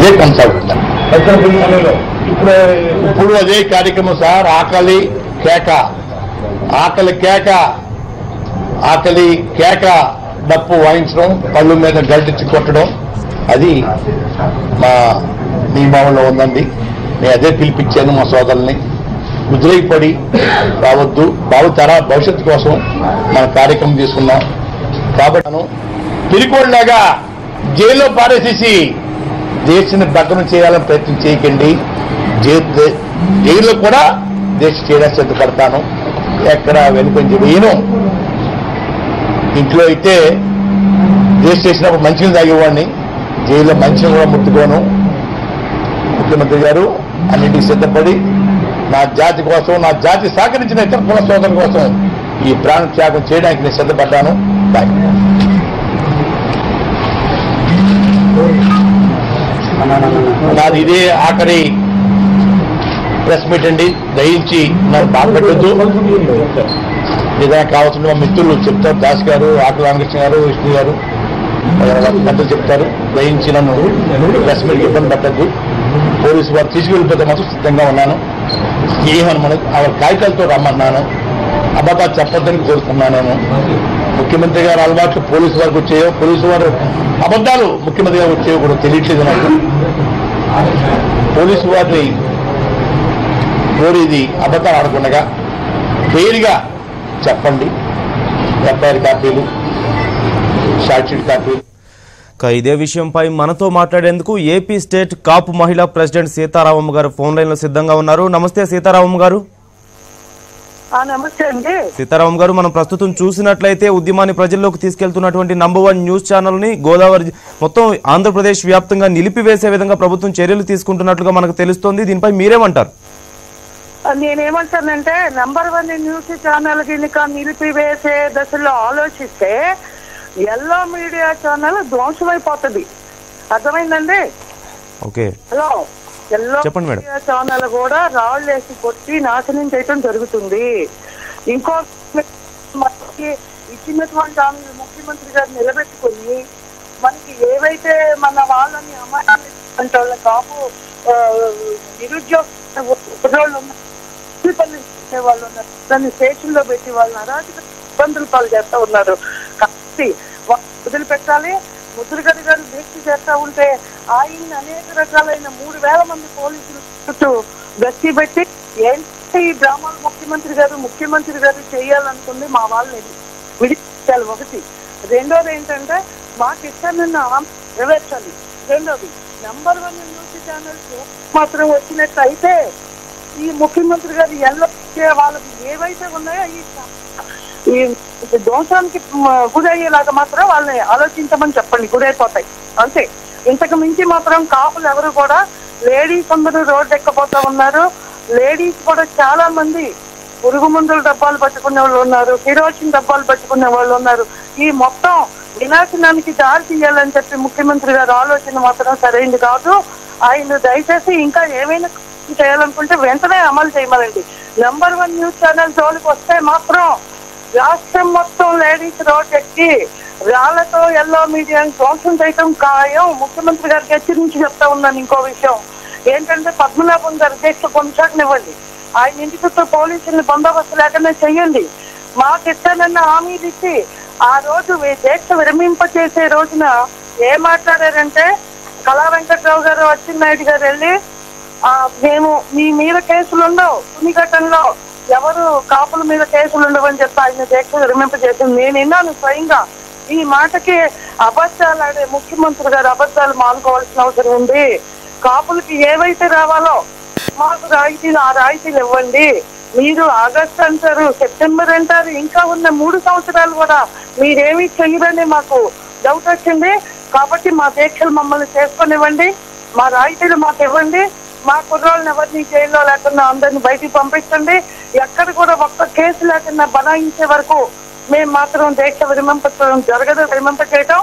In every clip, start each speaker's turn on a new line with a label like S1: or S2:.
S1: అదే కొనసాగుతుంది. ఇప్పుడు అదే కార్యక్రమం సార్. ఆకలి కేక, ఆకలి కేక, ఆకలి కేక డప్పు వాయించడం, పళ్ళు మీద గడ్డిచ్చి కొట్టడం, అది మా నియమంలో ఉందండి. నేను అదే పిలిపించాను మా సోదరుల్ని. ముద్రైపడి రావద్దు, భవిష్యత్తు కోసం మన కార్యక్రమం తీసుకున్నాం. కాబట్టి పిరికోళ్ళలాగా జైల్లో పారేసేసి దేశాన్ని భగ్నం చేయాలని ప్రయత్నం చేయకండి. జైల్లో కూడా దేశ చేయడానికి సిద్ధపడతాను. ఎక్కడ వెనుకొంచి వేయను. ఇంట్లో అయితే దేశ చేసినప్పుడు మంచిని తాగేవాడిని, జైల్లో మంచిని కూడా ముట్టుకోను. ముఖ్యమంత్రి గారు అన్నింటికి సిద్ధపడి నా జాతి కోసం, నా జాతి సహకరించిన ఇతర కుల సోదరుల కోసం ఈ ప్రాణ త్యాగం చేయడానికి నేను సిద్ధపడ్డాను. నాది ఇదే ఆఖరి ప్రెస్ మీట్ అండి. దయించి నన్ను బాధపెట్టద్దు. ఏదైనా కావాల్సిన మా మిత్రులు చెప్తారు, దాస్ గారు, ఆకుల రామకృష్ణ గారు, విష్ణు గారు పెద్దలు చెప్తారు. దయించి నన్ను ప్రెస్ మీట్కి ఇబ్బంది పెట్టద్దు. పోలీసు వారు తీసుకెళ్ళిపోతే మాత్రం సిద్ధంగా ఉన్నాను. ఏమని మనకు ఆవిడ కాగితాలతో రమ్మన్నాను. అబద్ధాలు చెప్పొద్దని కోరుకున్నాను. నేను ముఖ్యమంత్రి గారు అలవాట్లు పోలీసు వారికి వచ్చాయో, పోలీసు వారు అబద్ధాలు ముఖ్యమంత్రి గారు వచ్చాయో కూడా తెలియట్లేదు నాకు. పోలీసు వారిని కోరేది అబద్ధాలు ఆడకుండా క్లియర్గా చెప్పండి. ఎఫ్ఐఆర్ కాపీలు, షార్ట్షీట్ కాపీలు.
S2: ఇదే విషయంపై మనతో మాట్లాడేందుకు ఏపీ స్టేట్ కాపు మహిళా ప్రెసిడెంట్ సీతారామమ్మ గారు ఫోన్ లైన్ లో సిద్ధంగా ఉన్నారు. నమస్తే సీతారామమ్మ గారు.
S3: నమస్తే అండి
S2: సీతారామమ్మ గారు, మనం ప్రస్తుతం చూసినట్లయితే ఉద్యమాన్ని ప్రజల్లోకి తీసుకెళ్తున్నటువంటి #1 న్యూస్ ఛానల్ ని గోదావరి మొత్తం ఆంధ్రప్రదేశ్ వ్యాప్తంగా నిలిపివేసే విధంగా ప్రభుత్వం చర్యలు తీసుకుంటున్నట్లుగా మనకు తెలుస్తోంది. దీనిపై మీరేమంటారు?
S3: నేనేమంటానంటే #1 న్యూస్ ఛానల్ కింద నిలిపివేసే దశలో ఆలోచిస్తే ఎల్లో మీడియా ఛానల్ ధ్వంసమైపోతుంది. అర్థమైందండి?
S2: Okay,
S3: hello, yellow media channel కూడా రాళ్ళు వేసి కొట్టి నాశనం చేయటం జరుగుతుంది. ఇంకో మనకి ఇచ్చినటువంటి ముఖ్యమంత్రి గారు నిలబెట్టుకుని మనకి ఏవైతే మన వాళ్ళని అమ్మాయి వాళ్ళ కాపు నిరుద్యోగ వాళ్ళు ఉన్నారు, వాళ్ళు ఉన్నారు, దాన్ని స్టేషన్ లో పెట్టి వాళ్ళని అరాజక ఇబ్బందులు పాలు చేస్తా ఉన్నారు. కాబట్టి వదిలిపెట్టాలి. ముద్రగడ్డ గారు దీక్ష చేస్తా ఉంటే ఆయన అనేక రకాలైన 3000 మంది పోలీసులు చుట్టూ గట్టి పెట్టి ఏంటి ఈ డ్రామాలు ముఖ్యమంత్రి గారు చేయాలనుకుంది మా వాళ్ళని విడిపించాలి. ఒకటి. రెండోది ఏంటంటే మాకు ఇస్తానన్న నెరవేర్చాలి. రెండోది #1 న్యూస్ ఛానల్స్ మాత్రం వచ్చినట్టు అయితే ఈ ముఖ్యమంత్రి గారు ఎల్లో వాళ్ళకి ఏవైతే ఉన్నాయో ఈ దోషానికి గురయ్యేలాగా మాత్రం వాళ్ళని ఆలోచించమని చెప్పండి. గురైపోతాయి అంతే. ఇంతకు మించి మాత్రం కాపులు ఎవరు కూడా, లేడీస్ అందరూ రోడ్డు ఎక్కపోతా ఉన్నారు. లేడీస్ కూడా చాలా మంది పురుగు మందుల డబ్బాలు పట్టుకునే వాళ్ళు ఉన్నారు, కిరోసిన్ డబ్బాలు పట్టుకునే వాళ్ళు ఉన్నారు. ఈ మొత్తం వినాశనానికి దారి తీయాలని చెప్పి ముఖ్యమంత్రి గారు ఆలోచన మాత్రం సరైనది కాదు. ఆయన దయచేసి ఇంకా ఏమైనా చేయాలనుకుంటే వెంటనే అమలు చేయమనండి. #1 న్యూస్ ఛానల్ జోలికి వస్తే మాత్రం రాష్ట్రం మొత్తం లేడీస్ రోడ్ ఎక్కి రాళ్లతో ఎల్లో మీడియాని ధ్వంసం చేయటం ఖాయం. ముఖ్యమంత్రి గారికి హెచ్చరించి చెప్తా ఉన్నాను. ఇంకో విషయం ఏంటంటే పద్మనాభం గారి దీక్ష కొనసాగనివ్వండి. ఆయన ఇంటి చుట్టూ పోలీసుల్ని బందోబస్తు లేకుండా చెయ్యండి. మాకు ఇస్తానన్న హామీలు ఇచ్చి ఆ రోజు దీక్ష విరమింపచేసే రోజున ఏం మాట్లాడారంటే, కళా వెంకట్రావు గారు, అచ్చెన్నాయుడు గారు వెళ్ళి మేము మీ మీద కేసులు ఉండవు, తునిఘట్టంలో ఎవరు కాపుల మీద కేసులు ఉండవని చెప్పి ఆయన దీక్ష విరమింపజేసింది. నేను విన్నాను స్వయంగా. ఈ మాటకి అబద్ధాలు ఆడే ముఖ్యమంత్రి గారు అబద్ధాలు మానుకోవాల్సిన అవసరం ఉంది. కాపులకి ఏవైతే రావాలో మాకు రాయితీలు, ఆ రాయితీలు ఇవ్వండి. మీరు ఆగస్టు అంటారు, సెప్టెంబర్ అంటారు, ఇంకా ఉన్న 3 సంవత్సరాలు కూడా మీరేమీ చెయ్యరని మాకు డౌట్ వచ్చింది. కాబట్టి మా దీక్షలు మమ్మల్ని చేసుకునివ్వండి, మా రాయితీలు మాకు ఇవ్వండి, మా కుర్రోళ్ళని ఎవరిని జైల్లో లేకుండా అందరిని బయటికి పంపించండి. ఎక్కడ కూడా ఒక్క కేసు లేకుండా బనాయించే వరకు మేము మాత్రం దీక్ష విరమింపడం జరగదు, విరమింపచేయటం.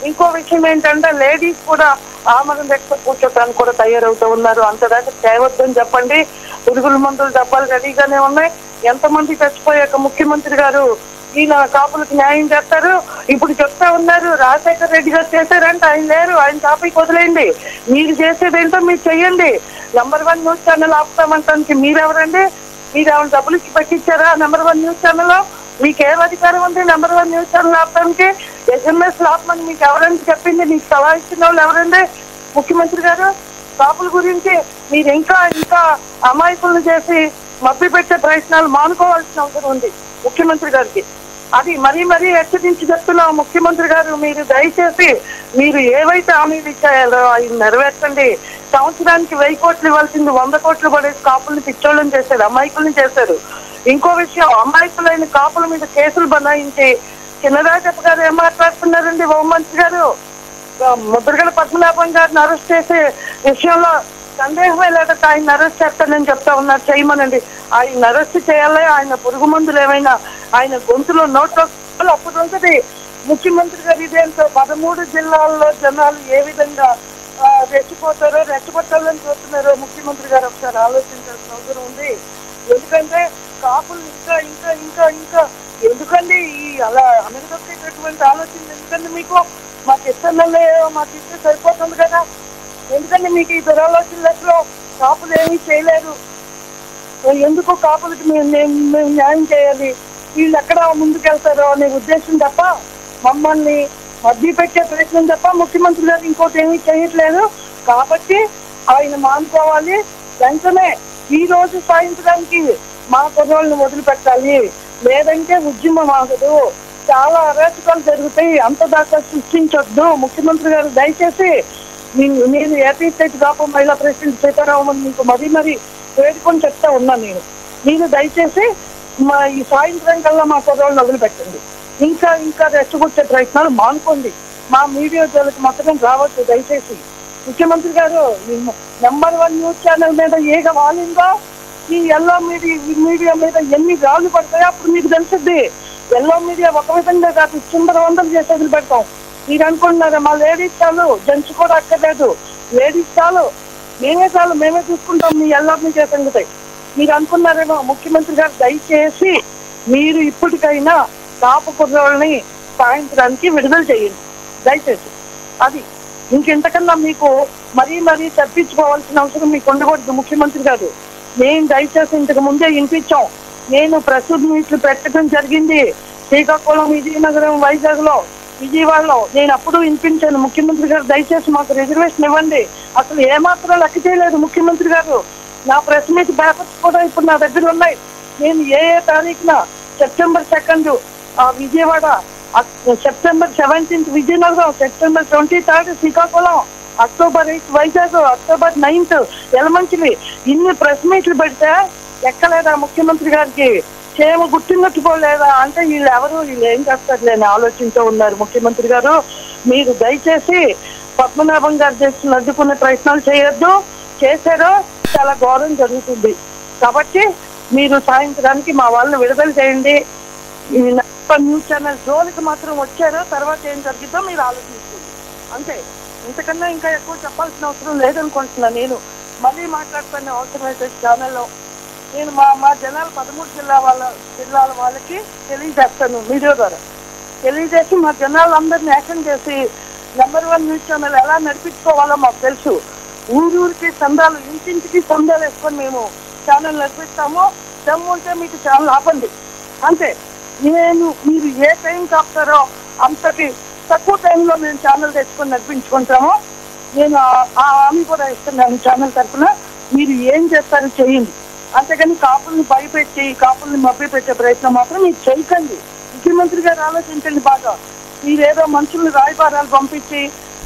S3: ఇంకో విషయం ఏంటంటే లేడీస్ కూడా ఆమరణ దీక్ష కూర్చోటానికి కూడా తయారవుతూ ఉన్నారు. అంతదాకా చేయవద్దని చెప్పండి. పురుగుల మందుల డబ్బాలు రెడీగానే ఉన్నాయి. ఎంతమంది చచ్చిపోయాక ముఖ్యమంత్రి గారు ఈయన కాపులకు న్యాయం చేస్తారు. ఇప్పుడు చెప్తా ఉన్నారు రాజశేఖర రెడ్డి గారు చేశారంటే ఆయన లేరు, ఆయన టాపిక్ వదిలేయండి. మీరు చేసేది ఏంటో మీరు చెయ్యండి. నంబర్ 1 న్యూస్ ఛానల్ ఆపుతామంటానికి మీరెవరండి? మీరు ఏమైనా డబ్బులు ఇచ్చి పెట్టించారా నంబర్ 1 న్యూస్ ఛానల్? మీకు ఏం అధికారం ఉంది నంబర్ 1 న్యూస్ ఛానల్ ఆపడానికి? SMS ఆపమని మీకు ఎవరండి చెప్పింది? మీకు సలహా ఇచ్చిన వాళ్ళు ఎవరండి? ముఖ్యమంత్రి గారు. కాపుల గురించి మీరు ఇంకా అమాయకులను చేసి మభ్య పెట్టే ప్రయత్నాలు మానుకోవాల్సిన అవసరం ఉంది ముఖ్యమంత్రి గారికి. అది మరీ హెచ్చరించి చెప్తున్నాం ముఖ్యమంత్రి గారు. మీరు దయచేసి మీరు ఏవైతే హామీలు ఇచ్చారో అవి నెరవేర్చండి. సంవత్సరానికి 1000 కోట్లు ఇవ్వాల్సింది 100 కోట్లు పడేసి కాపుల్ని పిచ్చోళ్ళని చేశారు, అమాయకుల్ని చేశారు. ఇంకో విషయం, అమాయకులైన కాపుల మీద కేసులు బనాయించి చిన్నరాజప్ప గారు ఏం మాట్లాడుతున్నారండి? హోంమంత్రి గారు ముద్రగడ పద్మనాభం గారిని అరెస్ట్ చేసే విషయంలో సందేహమే లేక ఆయన అరెస్ట్ చేస్తానని చెప్తా ఉన్నారు. చేయమనండి, ఆయన అరెస్ట్ చేయాలి. ఆయన పురుగు మందులు ఏమైనా ఆయన గొంతులో నోట్లో అప్పుడు ఉంటుంది. ముఖ్యమంత్రి గారు ఇదేంటో 13 జిల్లాల్లో జనాలు ఏ విధంగా రెచ్చగొట్టాలని చూస్తున్నారో ముఖ్యమంత్రి గారు ఒకసారి ఆలోచించాల్సిన అవసరం ఉంది. ఎందుకంటే కాపులు ఇంకా ఎందుకండి ఈ అలా అనగదొక్కేటటువంటి ఆలోచన ఎందుకండి మీకు? మాకు ఇష్టంలో మాకు ఇస్తే సరిపోతుంది కదా. ఎందుకంటే మీకు ఈ దురాలోచనలో కాపులు ఏమీ చేయలేరు. ఎందుకు కాపులకి మేము న్యాయం చేయాలి, వీళ్ళు ఎక్కడ ముందుకెళ్తారో అనే ఉద్దేశం తప్ప మమ్మల్ని మధ్య పెట్టే ప్రయత్నం తప్ప ముఖ్యమంత్రి గారు ఇంకోటి ఏమీ చేయట్లేదు. కాబట్టి ఆయన మానుకోవాలి. వెంటనే ఈ రోజు సాయంత్రానికి మా కుర్రోళ్ళని వదిలిపెట్టాలి, లేదంటే ఉద్యమం ఆగదు. చాలా అరాచకాలు జరుగుతాయి, అంత దాకా సృష్టించొద్దు. ముఖ్యమంత్రి గారు దయచేసి నేను ఏపీ స్టేట్ కాపు మహిళా ప్రెసిడెంట్ సీతారామన్ మీకు మరీ వేడుకొని చెప్తా ఉన్నాను. మీరు దయచేసి ఈ సాయంత్రం కల్లా మా కుర్రోళ్ళని వదిలిపెట్టండి. ఇంకా రెచ్చగొచ్చే ప్రయత్నాలు మానుకోండి. మా మీడియా జోలికి మాత్రం రావద్దు దయచేసి. ముఖ్యమంత్రి గారు నంబర్ 1 న్యూస్ ఛానల్ మీద ఏగ వాలిందో ఈ ఎల్లో మీడియా మీద ఎన్ని రాళ్ళు పడతాయో అప్పుడు మీకు తెలుస్తుంది. ఎల్లో మీడియా ఒక విధంగా కాదు, చిందరవందలు చేసి వదిలిపెడతాం. మీరు అనుకుంటున్నారా మా లేడీస్ చాలు, జెంట్స్ కూడా అక్కర్లేదు, లేడీస్ చాలు, మేమే చూసుకుంటాం మీ ఎల్లో మీడియా సంగతి మీరు అనుకున్నారేమో. ముఖ్యమంత్రి గారు దయచేసి మీరు ఇప్పటికైనా కాపు కుర్రోళ్ళని సాయంత్రానికి విడుదల చేయండి దయచేసి. అది ఇంకెంతకన్నా మీకు మరీ తప్పించుకోవాల్సిన అవసరం మీకు ఉండకూడదు ముఖ్యమంత్రి గారు. నేను దయచేసి ఇంతకు ముందే వినిపించాం. నేను ప్రస్తుత మీట్లు పెట్టడం జరిగింది శ్రీకాకుళం, విజయనగరం, వైజాగ్ లో, విజయవాడలో. నేను అప్పుడు వినిపించాను ముఖ్యమంత్రి గారు దయచేసి మాకు రిజర్వేషన్ ఇవ్వండి. అసలు ఏమాత్రం లెక్క చేయలేదు ముఖ్యమంత్రి గారు. నా ప్రెస్ మీట్ పేపర్స్ కూడా ఇప్పుడు నా దగ్గర ఉన్నాయి. నేను ఏ తారీఖున September 2 Vijayawada, September 17 Vizianagaram, September 23 Srikakulam, October 8 Vizag, October 9 Yelamanchili, ఇన్ని ప్రెస్ మీట్లు పెడితే ఎక్కలేదా ముఖ్యమంత్రి గారికి? చేమ గుర్తున్నట్టుకోలేదా? అంటే వీళ్ళు ఏం చేస్తారు అని ఆలోచించే ఉన్నారు ముఖ్యమంత్రి గారు. మీరు దయచేసి పద్మనాభం గారు చేసిన అడ్డుకునే ప్రయత్నాలు చేయొద్దు. చేశారో చాలా ఘోరం జరుగుతుంది. కాబట్టి మీరు సాయంత్రానికి మా వాళ్ళని విడుదల చేయండి. ఈ న్యూస్ ఛానల్ జోలికి మాత్రం వచ్చారో తర్వాత ఏం జరిగిందో మీరు ఆలోచించండి. అంతే, ఇంతకన్నా ఇంకా ఎక్కువ చెప్పాల్సిన అవసరం లేదనుకుంటున్నాను. నేను మళ్ళీ మాట్లాడుతున్న అవసరమైతే ఛానల్లో నేను మా జనాలు 13 జిల్లాల వాళ్ళకి తెలియజేస్తాను. మీడియా ద్వారా తెలియజేసి మా జనాలందరినీ యాక్షన్ చేసి నంబర్ 1 న్యూస్ ఛానల్ ఎలా నడిపించుకోవాలో మాకు తెలుసు. ఊరికి సందాలు, ఇంటింటికి సందాలు వేసుకొని మేము ఛానల్ నడిపిస్తాము. దమ్ము ఉంటే మీకు ఛానల్ ఆపండి అంతే. మీరు ఏ టైం కాపుతారో అంతటి తక్కువ టైంలో మేము ఛానల్ తెచ్చుకొని నడిపించుకుంటాము. నేను ఆ హామీ కూడా ఇస్తున్నాను ఛానల్ తరఫున. మీరు ఏం చేస్తారో చేయండి, అంతేగాని కాపుల్ని భయపెట్టి కాపుల్ని మభ్య పెట్టే ప్రయత్నం మాత్రం మీరు చేయకండి. ముఖ్యమంత్రి గారు ఆలోచించండి బాగా. మీరేదో మనుషుల్ని రాయబారాలు పంపించి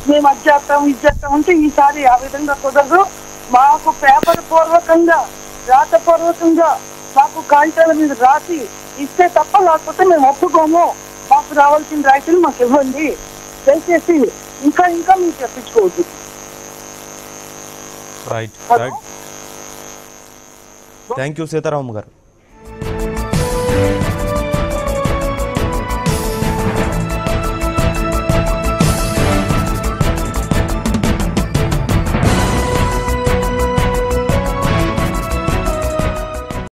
S3: మేము అది చేస్తాం ఇది చేస్తాం అంటే ఈసారి ఆ విధంగా కుదరదు. మాకు పేపర్ పూర్వకంగా, రాతపూర్వకంగా మాకు కాగితాల మీద రాసి ఇస్తే తప్ప, లేకపోతే మేము ఒప్పుకోము. మాకు రావాల్సిన రైతులు మాకు ఇవ్వండి దయచేసి. ఇంకా మీరు చెప్పించుకోవద్దు.
S2: థ్యాంక్ యూ సీతారామ గారు.